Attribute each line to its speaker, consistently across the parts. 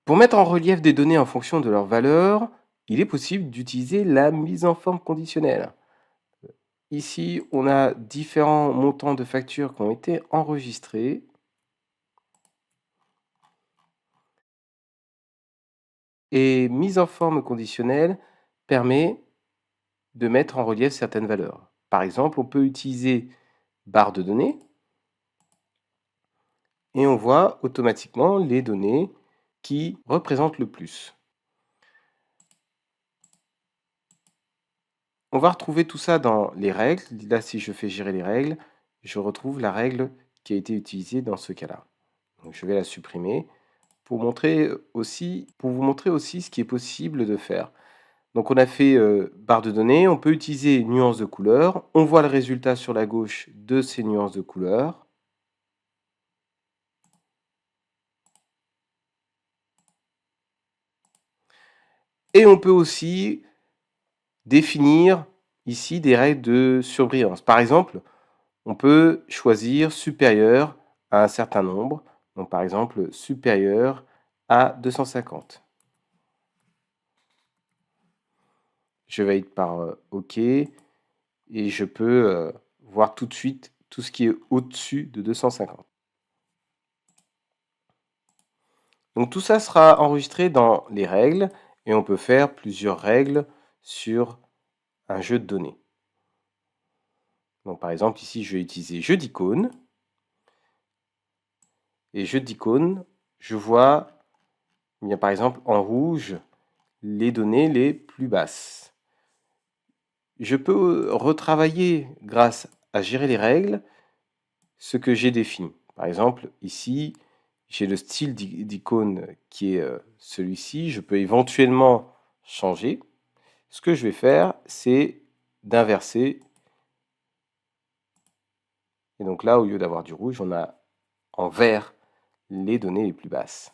Speaker 1: Pour mettre en relief des données en fonction de leur valeur, il est possible d'utiliser la mise en forme conditionnelle. Ici, on a différents montants de factures qui ont été enregistrés. Et mise en forme conditionnelle permet de mettre en relief certaines valeurs. Par exemple, on peut utiliser barre de données et on voit automatiquement les données qui représentent le plus. On va retrouver tout ça dans les règles. Là, si je fais gérer les règles, je retrouve la règle qui a été utilisée dans ce cas-là. Donc, je vais la supprimer pour vous montrer aussi ce qui est possible de faire. Donc on a fait barre de données, on peut utiliser nuances de couleurs, on voit le résultat sur la gauche de ces nuances de couleurs. Et on peut aussi définir ici des règles de surbrillance. Par exemple, on peut choisir supérieur à un certain nombre, donc par exemple supérieur à 250. Je valide par OK et je peux voir tout de suite tout ce qui est au-dessus de 250. Donc tout ça sera enregistré dans les règles et on peut faire plusieurs règles sur un jeu de données. Donc par exemple ici je vais utiliser jeu d'icônes et jeu d'icônes, je vois bien, par exemple en rouge les données les plus basses. Je peux retravailler grâce à gérer les règles ce que j'ai défini. Par exemple ici j'ai le style d'icône qui est celui-ci, je peux éventuellement changer. Ce que je vais faire, c'est d'inverser. Et donc là, au lieu d'avoir du rouge, on a en vert les données les plus basses.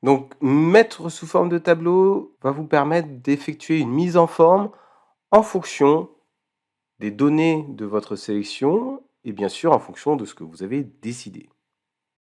Speaker 1: Donc, mettre sous forme de tableau va vous permettre d'effectuer une mise en forme en fonction des données de votre sélection et bien sûr en fonction de ce que vous avez décidé.